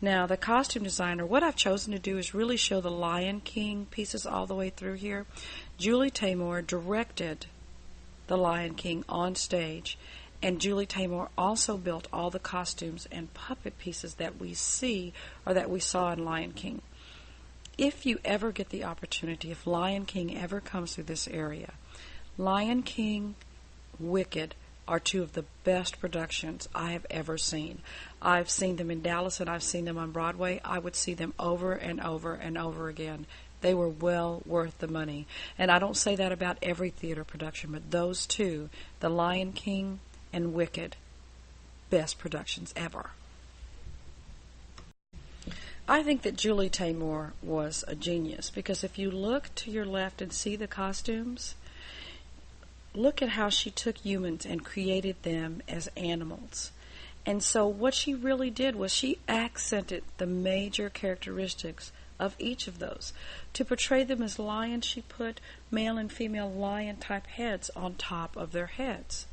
Now, the costume designer, what I've chosen to do is really show the Lion King pieces all the way through here. Julie Taymor directed the Lion King on stage, and Julie Taymor also built all the costumes and puppet pieces that we see or that we saw in Lion King. If you ever get the opportunity, if Lion King ever comes through this area, Lion King, Wicked are two of the best productions I have ever seen. I've seen them in Dallas and I've seen them on Broadway. I would see them over and over and over again. They were well worth the money. And I don't say that about every theater production, but those two, The Lion King and Wicked, best productions ever. I think that Julie Taymor was a genius because if you look to your left and see the costumes, look at how she took humans and created them as animals. And so what she really did was she accented the major characteristics of each of those. To portray them as lions, she put male and female lion-type heads on top of their heads.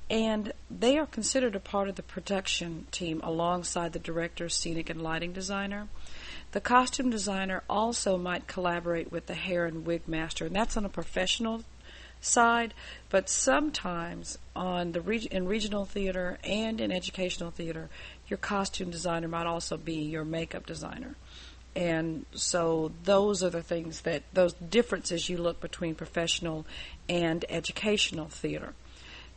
And they are considered a part of the production team alongside the director, scenic, and lighting designer. The costume designer also might collaborate with the hair and wig master, and that's on a professional side, but sometimes in regional theater and in educational theater, your costume designer might also be your makeup designer. And so those are the things those differences you look between professional and educational theater.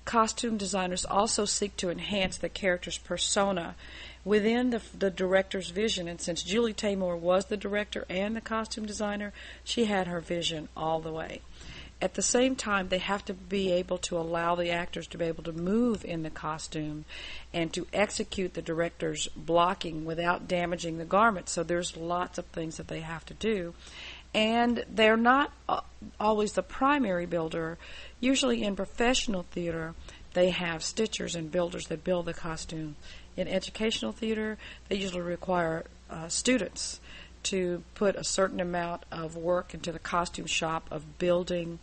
Costume designers also seek to enhance the character's persona within the director's vision, and since Julie Taymor was the director and the costume designer, she had her vision all the way. At the same time, they have to be able to allow the actors to be able to move in the costume and to execute the director's blocking without damaging the garment. So there's lots of things that they have to do. And they're not always the primary builder. Usually in professional theater, they have stitchers and builders that build the costume. In educational theater, they usually require students to put a certain amount of work into the costume shop of building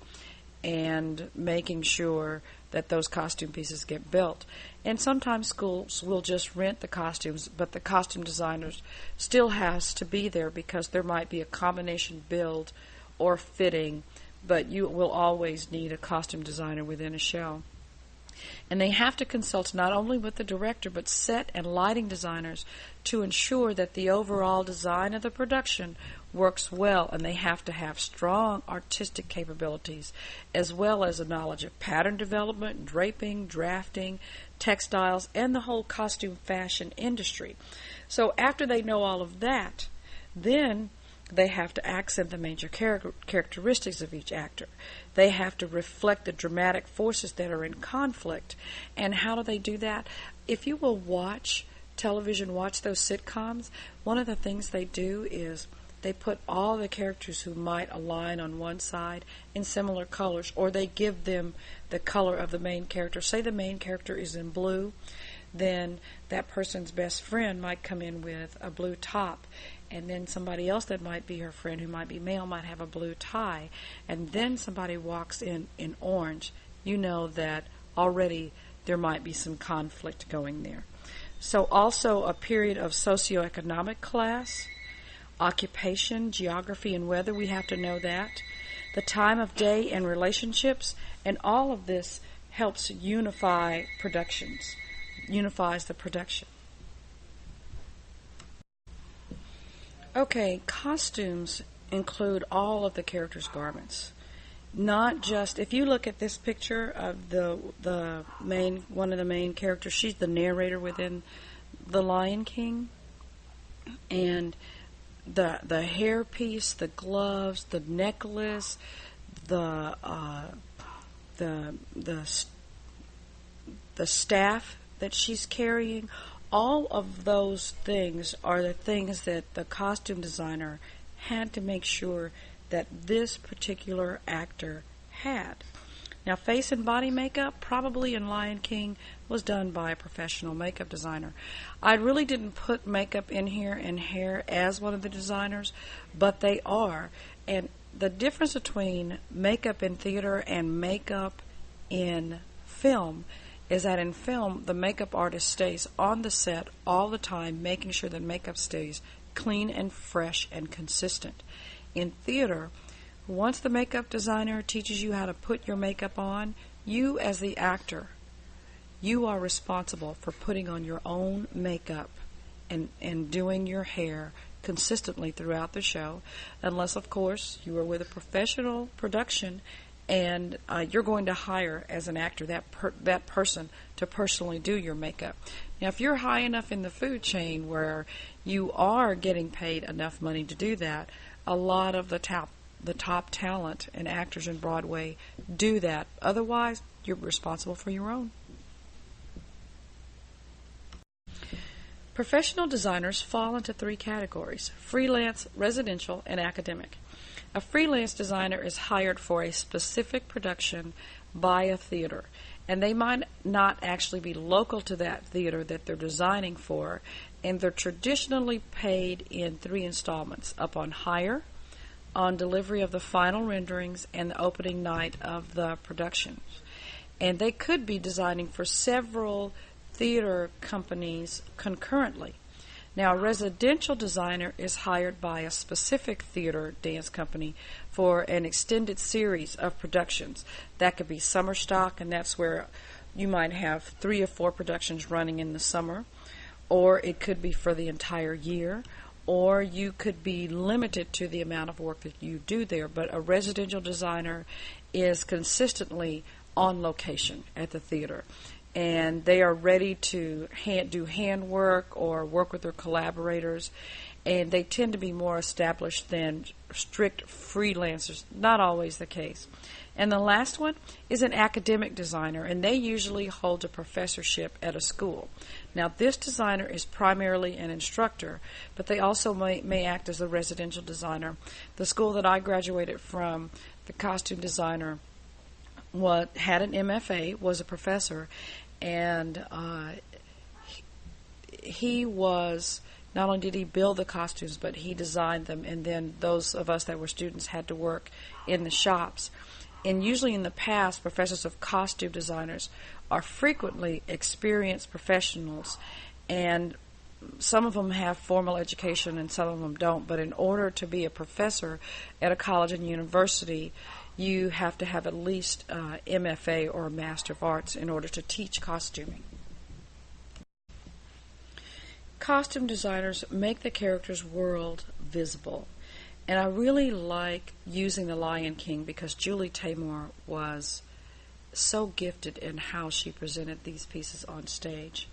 and making sure that those costume pieces get built. And sometimes schools will just rent the costumes, but the costume designers still has to be there because there might be a combination build or fitting, but you will always need a costume designer within a show. And they have to consult not only with the director but set and lighting designers to ensure that the overall design of the production works well, and they have to have strong artistic capabilities as well as a knowledge of pattern development, draping, drafting, textiles, and the whole costume fashion industry. So after they know all of that, then they have to accent the major characteristics of each actor. They have to reflect the dramatic forces that are in conflict. And how do they do that? If you will watch television, watch those sitcoms, one of the things they do is they put all the characters who might align on one side in similar colors, or they give them the color of the main character. Say the main character is in blue, then that person's best friend might come in with a blue top, and then somebody else that might be her friend who might be male might have a blue tie, and then somebody walks in orange. You know that already there might be some conflict going there. So also a period of socioeconomic class, occupation, geography, and weather, we have to know that. The time of day and relationships, and all of this helps unify productions, unifies the production. Okay, costumes include all of the characters' garments. Not just, if you look at this picture of the main, one of the main characters, she's the narrator within The Lion King, and the hairpiece, the gloves, the necklace, the staff that she's carrying, all of those things are the things that the costume designer had to make sure that this particular actor had. Now, face and body makeup, probably in Lion King, was done by a professional makeup designer. I really didn't put makeup in here and hair as one of the designers, but they are. And the difference between makeup in theater and makeup in film is that in film, the makeup artist stays on the set all the time, making sure that makeup stays clean and fresh and consistent. In theater, once the makeup designer teaches you how to put your makeup on, you as the actor, you are responsible for putting on your own makeup and doing your hair consistently throughout the show, unless, of course, you are with a professional production and you're going to hire as an actor that person to personally do your makeup. Now, if you're high enough in the food chain where you are getting paid enough money to do that, a lot of the top talent and actors in Broadway do that. Otherwise, you're responsible for your own. Professional designers fall into three categories: freelance, residential, and academic. A freelance designer is hired for a specific production by a theater, and they might not actually be local to that theater that they're designing for, and they're traditionally paid in 3 installments: upon hire, on delivery of the final renderings, and the opening night of the production. And they could be designing for several theater companies concurrently. Now, a residential designer is hired by a specific theater dance company for an extended series of productions. That could be summer stock, and that's where you might have 3 or 4 productions running in the summer, or it could be for the entire year, or you could be limited to the amount of work that you do there. But a residential designer is consistently on location at the theater, and they are ready to do handwork or work with their collaborators, and they tend to be more established than strict freelancers. Not always the case. And the last one is an academic designer, and they usually hold a professorship at a school. Now, this designer is primarily an instructor, but they also may act as a residential designer. The school that I graduated from, the costume designer had an MFA, was a professor, and he was, not only did he build the costumes, but he designed them, and then those of us that were students had to work in the shops. And usually in the past, professors of costume designers are frequently experienced professionals, and some of them have formal education and some of them don't. But in order to be a professor at a college and university, you have to have at least MFA or a Master of Arts in order to teach costuming. Costume designers make the character's world visible. And I really like using The Lion King because Julie Taymor was so gifted in how she presented these pieces on stage.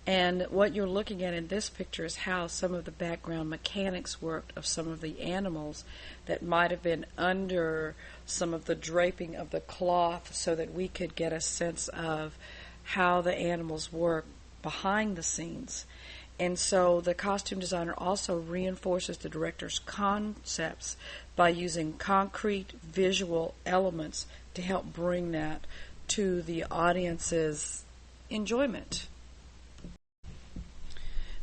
And what you're looking at in this picture is how some of the background mechanics worked of some of the animals that might have been under some of the draping of the cloth, so that we could get a sense of how the animals work behind the scenes. And so the costume designer also reinforces the director's concepts by using concrete visual elements to help bring that to the audience's enjoyment.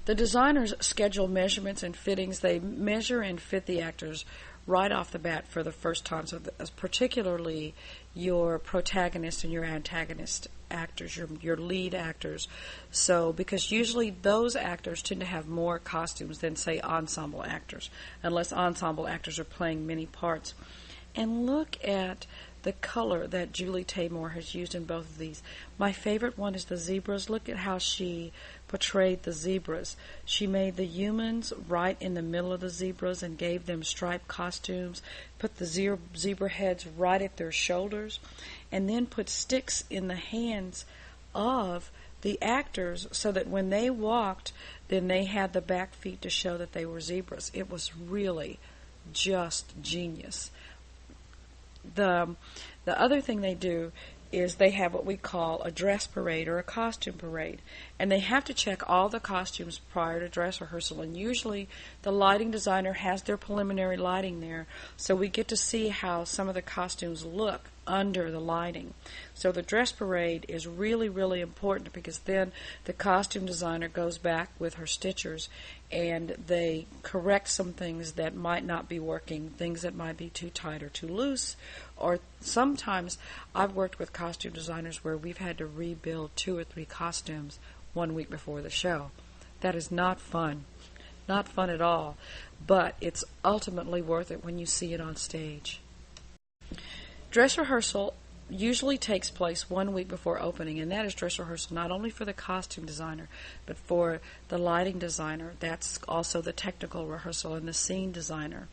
The designers schedule measurements and fittings. They measure and fit the actors right off the bat for the first time, so particularly your protagonist and your antagonist actors, your lead actors. So, because usually those actors tend to have more costumes than, say, ensemble actors, unless ensemble actors are playing many parts. And look at the color that Julie Taymor has used in both of these. My favorite one is the zebras. Look at how she portrayed the zebras. She made the humans right in the middle of the zebras and gave them striped costumes, put the zebra heads right at their shoulders, and then put sticks in the hands of the actors so that when they walked, then they had the back feet to show that they were zebras. It was really just genius. The other thing they do is they have what we call a dress parade or a costume parade, and they have to check all the costumes prior to dress rehearsal, and usually the lighting designer has their preliminary lighting there, so we get to see how some of the costumes look under the lighting. So the dress parade is really, really important, because then the costume designer goes back with her stitchers and they correct some things that might not be working, things that might be too tight or too loose. Or sometimes I've worked with costume designers where we've had to rebuild 2 or 3 costumes 1 week before the show. That is not fun. Not fun at all, but it's ultimately worth it when you see it on stage. Dress rehearsal usually takes place 1 week before opening, and that is dress rehearsal not only for the costume designer, but for the lighting designer. That's also the technical rehearsal and the scene designer.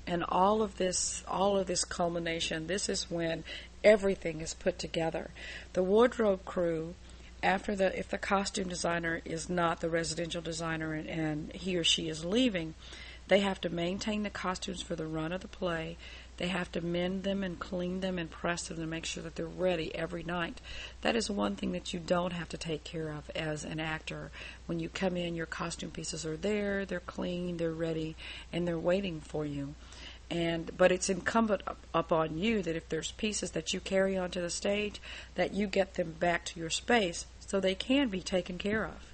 And all of this culmination, this is when everything is put together. The wardrobe crew, if the costume designer is not the residential designer and he or she is leaving, they have to maintain the costumes for the run of the play. They have to mend them and clean them and press them to make sure that they're ready every night. That is one thing that you don't have to take care of as an actor. When you come in, your costume pieces are there, they're clean, they're ready, and they're waiting for you. But it's incumbent upon you that if there's pieces that you carry onto the stage, that you get them back to your space so they can be taken care of.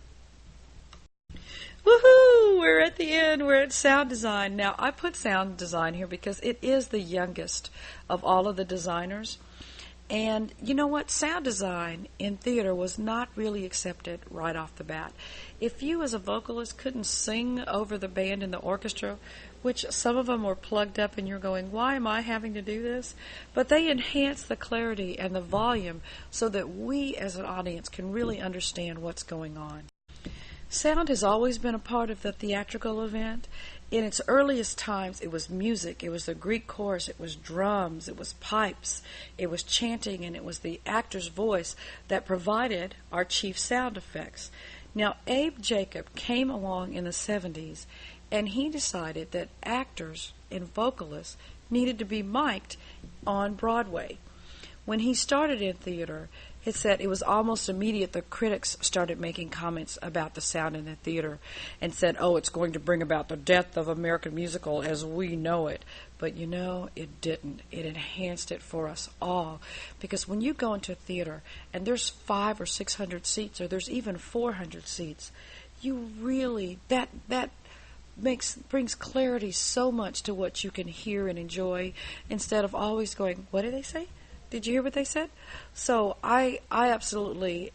Woohoo! We're at the end. We're at sound design. Now, I put sound design here because it is the youngest of all of the designers. And you know what? Sound design in theater was not really accepted right off the bat. If you as a vocalist couldn't sing over the band and the orchestra, which some of them were plugged up and you're going, why am I having to do this? But they enhance the clarity and the volume so that we as an audience can really understand what's going on. Sound has always been a part of the theatrical event. In its earliest times, it was music, it was the Greek chorus, it was drums, it was pipes, it was chanting, and it was the actor's voice that provided our chief sound effects. Now, Abe Jacob came along in the 70s, and he decided that actors and vocalists needed to be mic'd on Broadway. When he started in theater, it said it was almost immediate the critics started making comments about the sound in the theater and said, oh, it's going to bring about the death of American musical as we know it. But you know, it didn't. It enhanced it for us all. Because when you go into a theater and there's 500 or 600 seats, or there's even 400 seats, you really, that brings clarity so much to what you can hear and enjoy, instead of always going, what did they say? Did you hear what they said? So I absolutely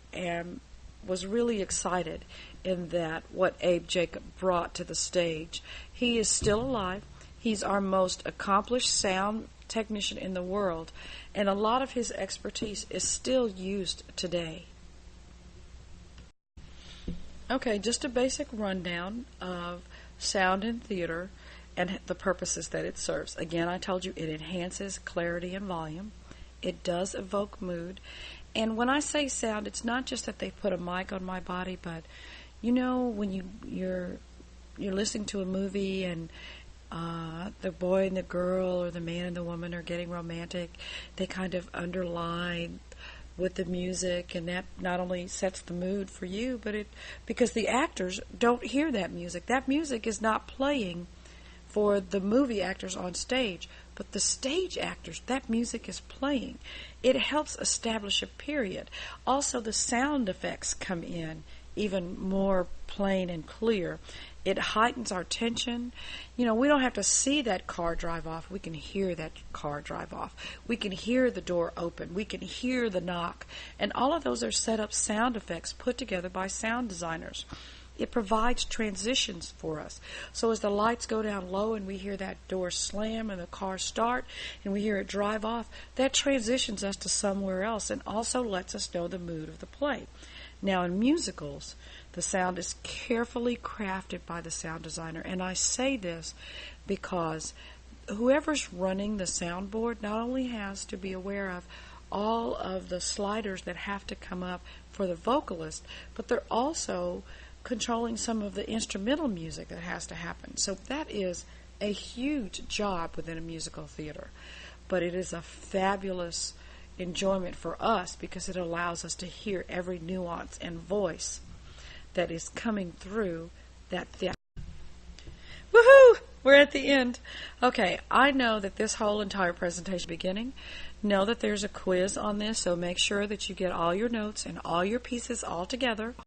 was really excited in that what Abe Jacob brought to the stage. He is still alive. He's our most accomplished sound technician in the world, and a lot of his expertise is still used today. Okay, just a basic rundown of sound in theater and the purposes that it serves. Again, I told you it enhances clarity and volume. It does evoke mood. And when I say sound, it's not just that they put a mic on my body, but you know, when you're listening to a movie and the boy and the girl or the man and the woman are getting romantic, they kind of underline with the music, and that not only sets the mood for you, but because the actors don't hear that music. That music is not playing for the movie actors on stage, but the stage actors, that music is playing. It helps establish a period. Also, the sound effects come in even more plain and clear. It heightens our tension. You know, we don't have to see that car drive off. We can hear that car drive off. We can hear the door open. We can hear the knock. And all of those are set up sound effects put together by sound designers. It provides transitions for us. So as the lights go down low and we hear that door slam and the car start and we hear it drive off, that transitions us to somewhere else and also lets us know the mood of the play. Now in musicals, the sound is carefully crafted by the sound designer. And I say this because whoever's running the soundboard not only has to be aware of all of the sliders that have to come up for the vocalist, but they're also controlling some of the instrumental music that has to happen. So that is a huge job within a musical theater. But it is a fabulous enjoyment for us because it allows us to hear every nuance and voice that is coming through that theater. Woohoo! We're at the end. Okay, I know that this whole entire presentation beginning, know that there's a quiz on this, so make sure that you get all your notes and all your pieces all together.